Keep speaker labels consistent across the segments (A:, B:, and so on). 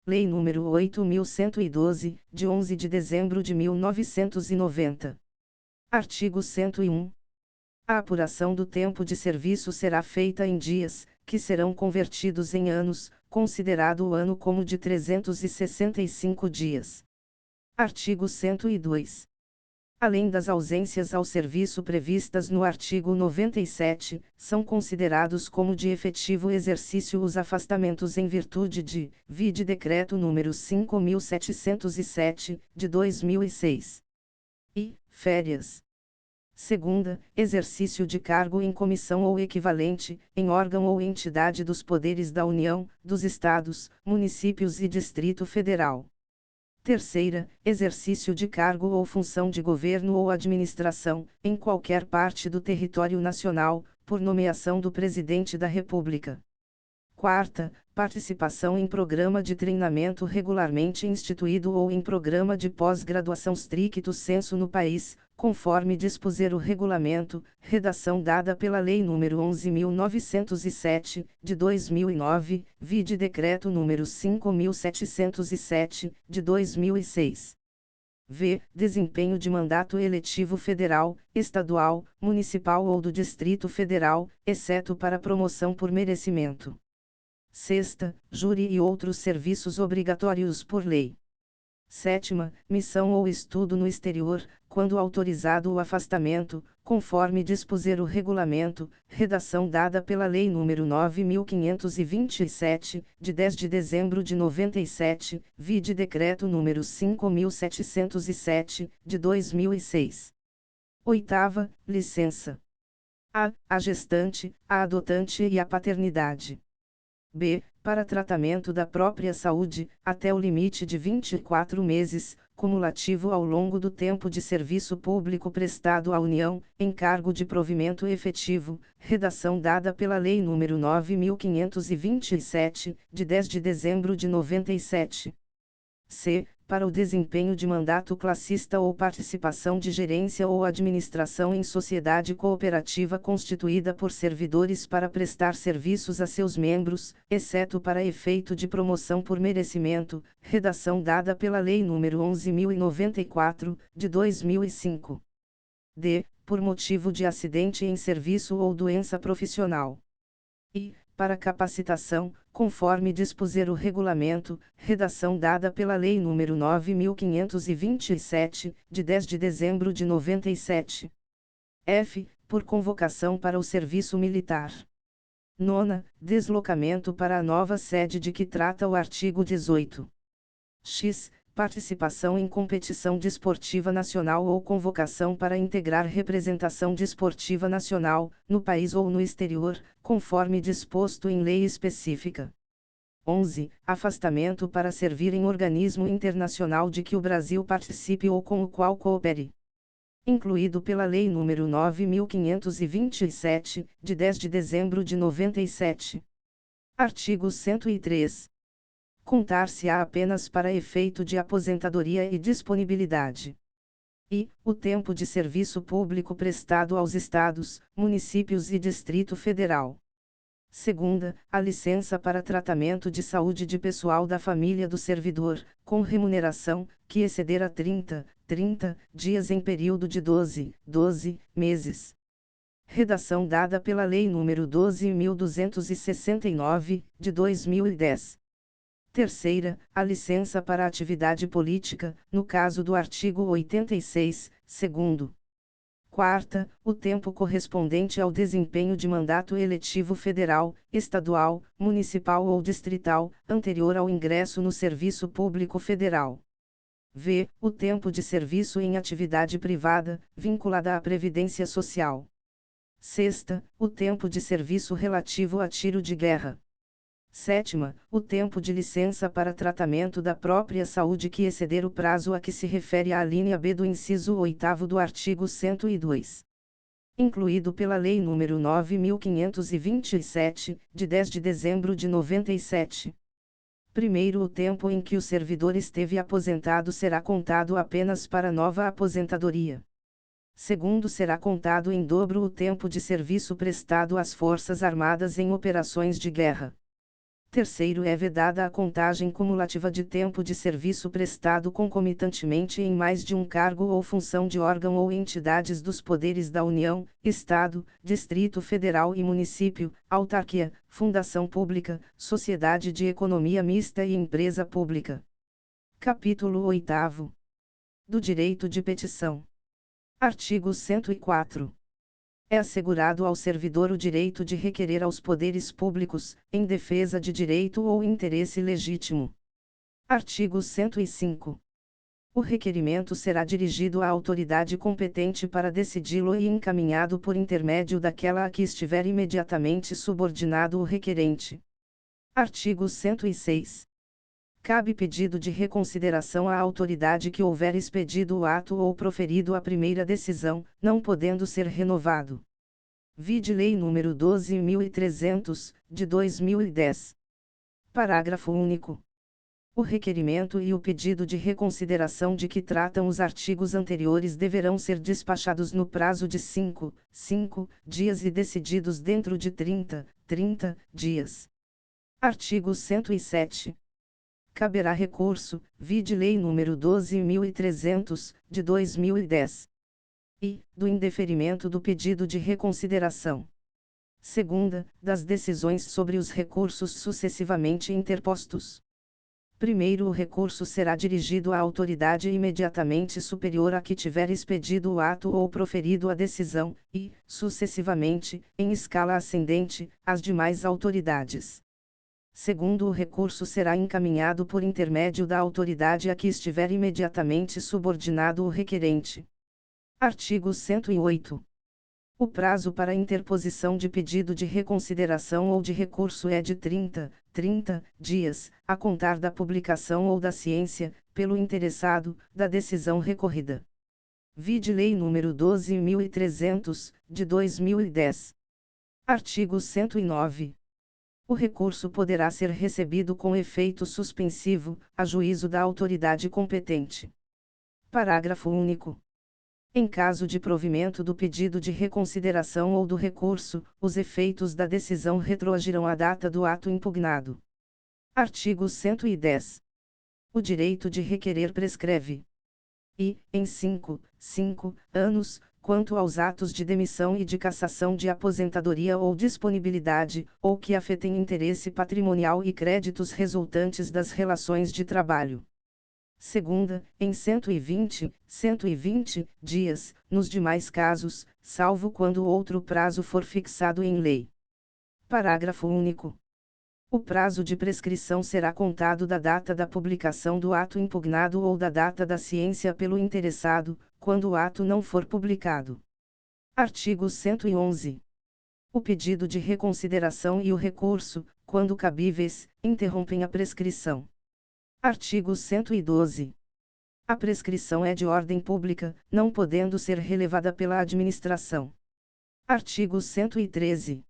A: Lei nº 8.112, de 11 de dezembro de 1990. Artigo 101. A apuração do tempo de serviço será feita em dias, que serão convertidos em anos, considerado o ano como de 365 dias. Artigo 102. Além das ausências ao serviço previstas no artigo 97, são considerados como de efetivo exercício os afastamentos em virtude de, vide Decreto nº 5.707, de 2006. E, férias. Segunda, exercício de cargo em comissão ou equivalente, em órgão ou entidade dos poderes da União, dos Estados, municípios e Distrito Federal. Terceira, exercício de cargo ou função de governo ou administração, em qualquer parte do território nacional, por nomeação do Presidente da República. Quarta, participação em programa de treinamento regularmente instituído ou em programa de pós-graduação stricto sensu no país, conforme dispuser o regulamento, redação dada pela Lei nº 11.907, de 2009, vide Decreto nº 5.707, de 2006. V. Desempenho de mandato eletivo federal, estadual, municipal ou do Distrito Federal, exceto para promoção por merecimento. Sexta, júri e outros serviços obrigatórios por lei. Sétima, missão ou estudo no exterior, quando autorizado o afastamento, conforme dispuser o regulamento, redação dada pela Lei nº 9.527, de 10 de dezembro de 97, vide Decreto nº 5.707, de 2006. Oitava, licença. A gestante, a adotante e a paternidade. B. Para tratamento da própria saúde, até o limite de 24 meses, cumulativo ao longo do tempo de serviço público prestado à União, em cargo de provimento efetivo, redação dada pela Lei nº 9.527, de 10 de dezembro de 97. C. Para o desempenho de mandato classista ou participação de gerência ou administração em sociedade cooperativa constituída por servidores para prestar serviços a seus membros, exceto para efeito de promoção por merecimento, redação dada pela Lei nº 11.094, de 2005. D. Por motivo de acidente em serviço ou doença profissional. E, para capacitação, conforme dispuser o regulamento, redação dada pela Lei nº 9.527, de 10 de dezembro de 97. F. Por convocação para o serviço militar. Nona, deslocamento para a nova sede de que trata o artigo 18. X. Participação em competição desportiva nacional ou convocação para integrar representação desportiva nacional, no país ou no exterior, conforme disposto em lei específica. 11. Afastamento para servir em organismo internacional de que o Brasil participe ou com o qual coopere. Incluído pela Lei nº 9.527, de 10 de dezembro de 97. Artigo 103. Contar-se-á apenas para efeito de aposentadoria e disponibilidade. E, o tempo de serviço público prestado aos Estados, municípios e Distrito Federal. Segunda, a licença para tratamento de saúde de pessoal da família do servidor, com remuneração, que exceder a 30 dias em período de 12 meses. Redação dada pela Lei nº 12.269, de 2010. Terceira, a licença para atividade política, no caso do artigo 86, segundo. Quarta, o tempo correspondente ao desempenho de mandato eletivo federal, estadual, municipal ou distrital, anterior ao ingresso no serviço público federal. V. O tempo de serviço em atividade privada, vinculada à Previdência Social. Sexta, o tempo de serviço relativo a tiro de guerra. Sétima, o tempo de licença para tratamento da própria saúde que exceder o prazo a que se refere a alínea B do inciso 8º do artigo 102. Incluído pela Lei nº 9.527, de 10 de dezembro de 97. Primeiro, o tempo em que o servidor esteve aposentado será contado apenas para nova aposentadoria. Segundo, será contado em dobro o tempo de serviço prestado às Forças Armadas em operações de guerra. Terceiro, é vedada a contagem cumulativa de tempo de serviço prestado concomitantemente em mais de um cargo ou função de órgão ou entidades dos poderes da União, Estado, Distrito Federal e Município, autarquia, fundação pública, sociedade de economia mista e empresa pública. Capítulo 8º. Do direito de petição. Artigo 104. É assegurado ao servidor o direito de requerer aos poderes públicos, em defesa de direito ou interesse legítimo. Artigo 105. O requerimento será dirigido à autoridade competente para decidi-lo e encaminhado por intermédio daquela a que estiver imediatamente subordinado o requerente. Artigo 106. Cabe pedido de reconsideração à autoridade que houver expedido o ato ou proferido a primeira decisão, não podendo ser renovado. Vide Lei nº 12.300, de 2010. Parágrafo único. O requerimento e o pedido de reconsideração de que tratam os artigos anteriores deverão ser despachados no prazo de 5 dias e decididos dentro de 30 dias. Artigo 107. Caberá recurso, vide Lei nº 12.300, de 2010. E, do indeferimento do pedido de reconsideração. Segunda, das decisões sobre os recursos sucessivamente interpostos. Primeiro, o recurso será dirigido à autoridade imediatamente superior a que tiver expedido o ato ou proferido a decisão, e, sucessivamente, em escala ascendente, às demais autoridades. Segundo, o recurso será encaminhado por intermédio da autoridade a que estiver imediatamente subordinado o requerente. Artigo 108. O prazo para interposição de pedido de reconsideração ou de recurso é de 30 dias, a contar da publicação ou da ciência, pelo interessado, da decisão recorrida. Vide Lei nº 12.300, de 2010. Artigo 109. O recurso poderá ser recebido com efeito suspensivo, a juízo da autoridade competente. Parágrafo único. Em caso de provimento do pedido de reconsideração ou do recurso, os efeitos da decisão retroagirão à data do ato impugnado. Artigo 110. O direito de requerer prescreve. E, em 5 anos, quanto aos atos de demissão e de cassação de aposentadoria ou disponibilidade, ou que afetem interesse patrimonial e créditos resultantes das relações de trabalho. Segunda, em 120 dias, nos demais casos, salvo quando outro prazo for fixado em lei. Parágrafo único. O prazo de prescrição será contado da data da publicação do ato impugnado ou da data da ciência pelo interessado, quando o ato não for publicado. Artigo 111. O pedido de reconsideração e o recurso, quando cabíveis, interrompem a prescrição. Artigo 112. A prescrição é de ordem pública, não podendo ser relevada pela administração. Artigo 113.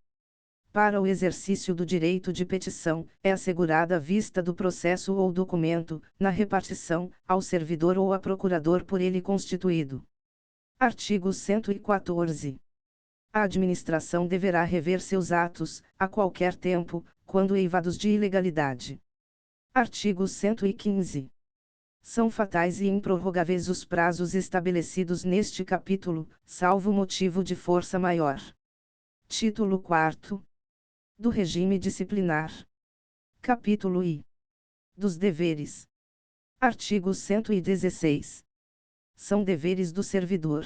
A: Para o exercício do direito de petição, é assegurada a vista do processo ou documento, na repartição, ao servidor ou a procurador por ele constituído. Artigo 114. A administração deverá rever seus atos, a qualquer tempo, quando eivados de ilegalidade. Artigo 115. São fatais e improrrogáveis os prazos estabelecidos neste capítulo, salvo motivo de força maior. Título 4. Do regime disciplinar. Capítulo I. Dos deveres. Artigo 116. São deveres do servidor.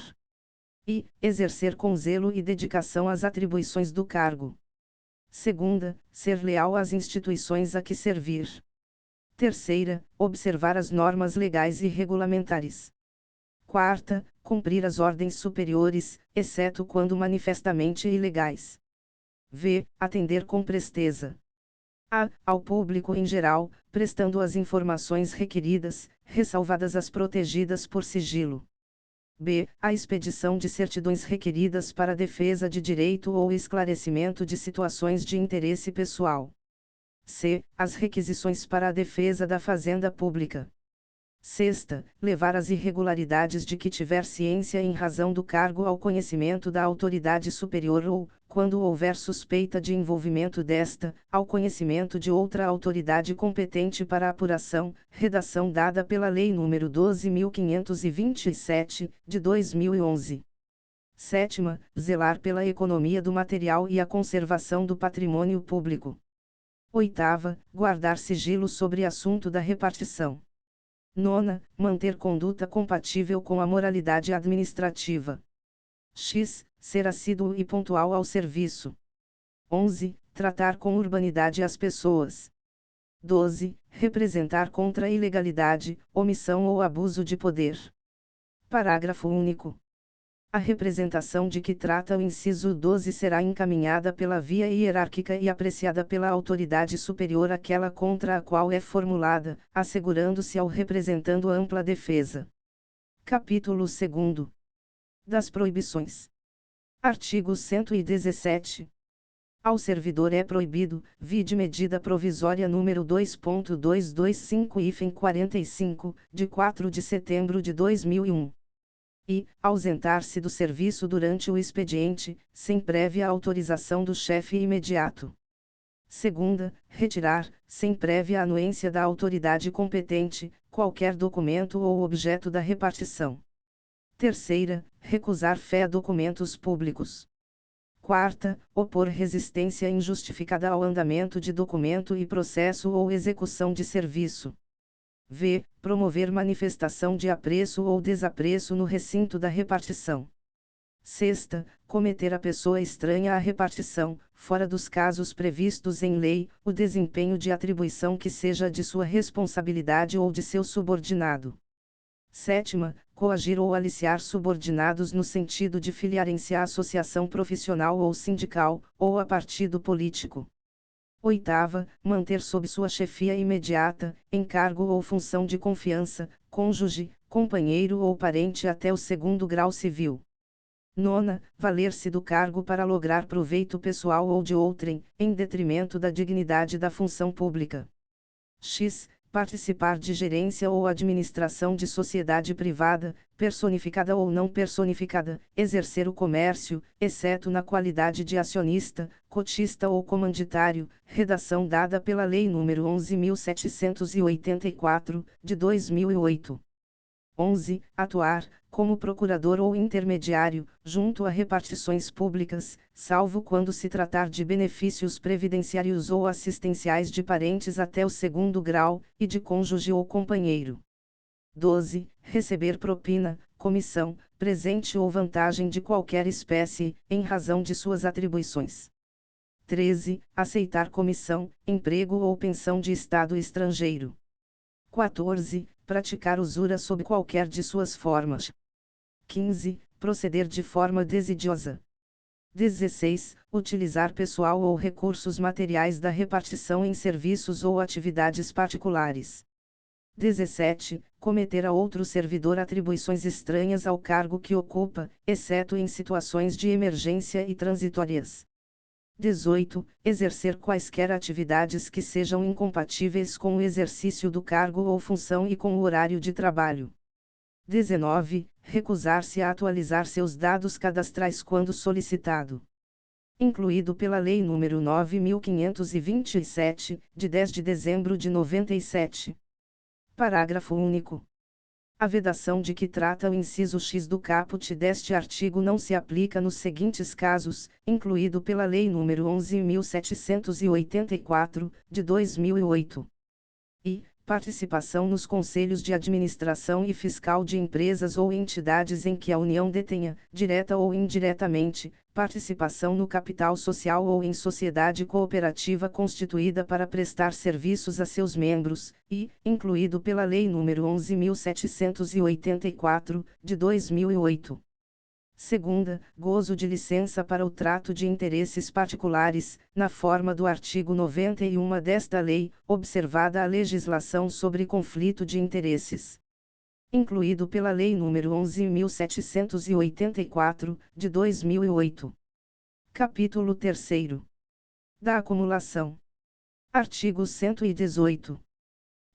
A: I. Exercer com zelo e dedicação as atribuições do cargo. Segunda, ser leal às instituições a que servir. Terceira, observar as normas legais e regulamentares. Quarta, cumprir as ordens superiores, exceto quando manifestamente ilegais. V. Atender com presteza. A. Ao público em geral, prestando as informações requeridas, ressalvadas as protegidas por sigilo. B. A expedição de certidões requeridas para defesa de direito ou esclarecimento de situações de interesse pessoal. C. As requisições para a defesa da fazenda pública. Sexta, levar as irregularidades de que tiver ciência em razão do cargo ao conhecimento da autoridade superior ou, quando houver suspeita de envolvimento desta, ao conhecimento de outra autoridade competente para apuração, redação dada pela Lei nº 12.527, de 2011. Sétima, zelar pela economia do material e a conservação do patrimônio público. Oitava, guardar sigilo sobre assunto da repartição. Nona, manter conduta compatível com a moralidade administrativa. X, ser assíduo e pontual ao serviço. 11, tratar com urbanidade as pessoas. 12, representar contra a ilegalidade, omissão ou abuso de poder. Parágrafo único. A representação de que trata o inciso 12 será encaminhada pela via hierárquica e apreciada pela autoridade superior àquela contra a qual é formulada, assegurando-se ao representando ampla defesa. Capítulo 2. Das proibições. Artigo 117. Ao servidor é proibido, vide medida provisória número 2.225/45, de 4 de setembro de 2001. E, ausentar-se do serviço durante o expediente, sem prévia autorização do chefe imediato. Segunda, retirar, sem prévia anuência da autoridade competente, qualquer documento ou objeto da repartição. Terceira, recusar fé a documentos públicos. Quarta, opor resistência injustificada ao andamento de documento e processo ou execução de serviço. V. Promover manifestação de apreço ou desapreço no recinto da repartição. Sexta, cometer a pessoa estranha à repartição, fora dos casos previstos em lei, o desempenho de atribuição que seja de sua responsabilidade ou de seu subordinado. Sétima, coagir ou aliciar subordinados no sentido de filiarem-se à associação profissional ou sindical, ou a partido político. Oitava, manter sob sua chefia imediata, encargo ou função de confiança, cônjuge, companheiro ou parente até o 2º grau civil. Nona, valer-se do cargo para lograr proveito pessoal ou de outrem, em detrimento da dignidade da função pública. X. Participar de gerência ou administração de sociedade privada, personificada ou não personificada, exercer o comércio, exceto na qualidade de acionista, cotista ou comanditário, redação dada pela Lei nº 11.784, de 2008. 11. Atuar, como procurador ou intermediário, junto a repartições públicas, salvo quando se tratar de benefícios previdenciários ou assistenciais de parentes até o 2º grau, e de cônjuge ou companheiro. 12. Receber propina, comissão, presente ou vantagem de qualquer espécie, em razão de suas atribuições. 13. Aceitar comissão, emprego ou pensão de Estado estrangeiro. 14. Praticar usura sob qualquer de suas formas. 15. Proceder de forma desidiosa. 16. Utilizar pessoal ou recursos materiais da repartição em serviços ou atividades particulares. 17. Cometer a outro servidor atribuições estranhas ao cargo que ocupa, exceto em situações de emergência e transitórias. 18. Exercer quaisquer atividades que sejam incompatíveis com o exercício do cargo ou função e com o horário de trabalho. 19. Recusar-se a atualizar seus dados cadastrais quando solicitado. Incluído pela Lei nº 9.527, de 10 de dezembro de 97. Parágrafo único. A vedação de que trata o inciso X do caput deste artigo não se aplica nos seguintes casos, incluído pela Lei nº 11.784, de 2008. E, participação nos conselhos de administração e fiscal de empresas ou entidades em que a União detenha, direta ou indiretamente, participação no capital social ou em sociedade cooperativa constituída para prestar serviços a seus membros, e, incluído pela Lei nº 11.784, de 2008. Segunda, gozo de licença para o trato de interesses particulares, na forma do artigo 91 desta lei, observada a legislação sobre conflito de interesses. Incluído pela Lei nº 11.784, de 2008. Capítulo 3. Da acumulação. Artigo 118.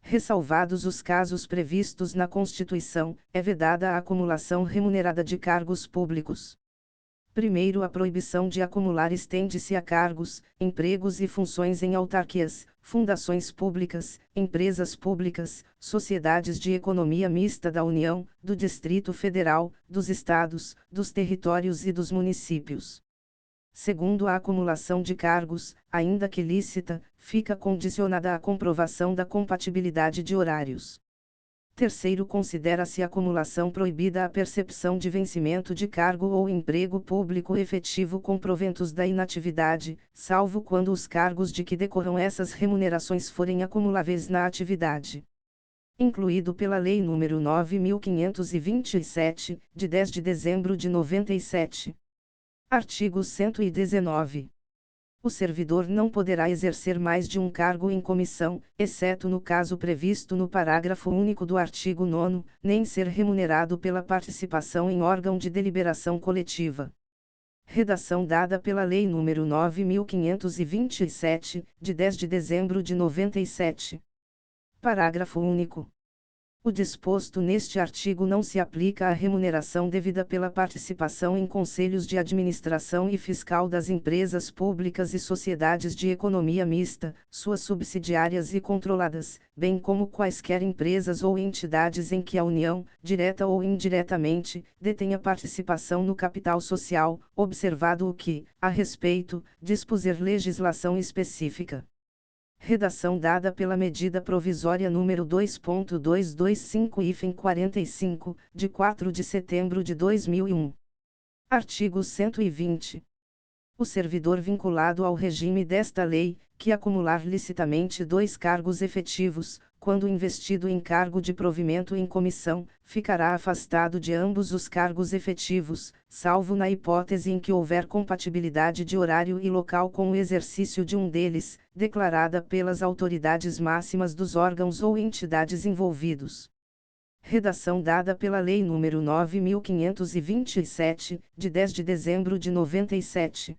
A: Ressalvados os casos previstos na Constituição, é vedada a acumulação remunerada de cargos públicos. Primeiro, a proibição de acumular estende-se a cargos, empregos e funções em autarquias, fundações públicas, empresas públicas, sociedades de economia mista da União, do Distrito Federal, dos estados, dos territórios e dos municípios. Segundo, a acumulação de cargos, ainda que lícita, fica condicionada à comprovação da compatibilidade de horários. Terceiro, considera-se acumulação proibida a percepção de vencimento de cargo ou emprego público efetivo com proventos da inatividade, salvo quando os cargos de que decorram essas remunerações forem acumuláveis na atividade. Incluído pela Lei nº 9.527, de 10 de dezembro de 97. Artigo 119. O servidor não poderá exercer mais de um cargo em comissão, exceto no caso previsto no parágrafo único do artigo 9º, nem ser remunerado pela participação em órgão de deliberação coletiva. Redação dada pela Lei nº 9.527, de 10 de dezembro de 97. Parágrafo único. O disposto neste artigo não se aplica à remuneração devida pela participação em conselhos de administração e fiscal das empresas públicas e sociedades de economia mista, suas subsidiárias e controladas, bem como quaisquer empresas ou entidades em que a União, direta ou indiretamente, detenha participação no capital social, observado o que, a respeito, dispuser legislação específica. Redação dada pela Medida Provisória número 2.225-45, de 4 de setembro de 2001. Artigo 120. O servidor vinculado ao regime desta lei, que acumular licitamente 2 cargos efetivos, quando investido em cargo de provimento em comissão, ficará afastado de ambos os cargos efetivos, salvo na hipótese em que houver compatibilidade de horário e local com o exercício de um deles, declarada pelas autoridades máximas dos órgãos ou entidades envolvidos. Redação dada pela Lei nº 9.527, de 10 de dezembro de 97.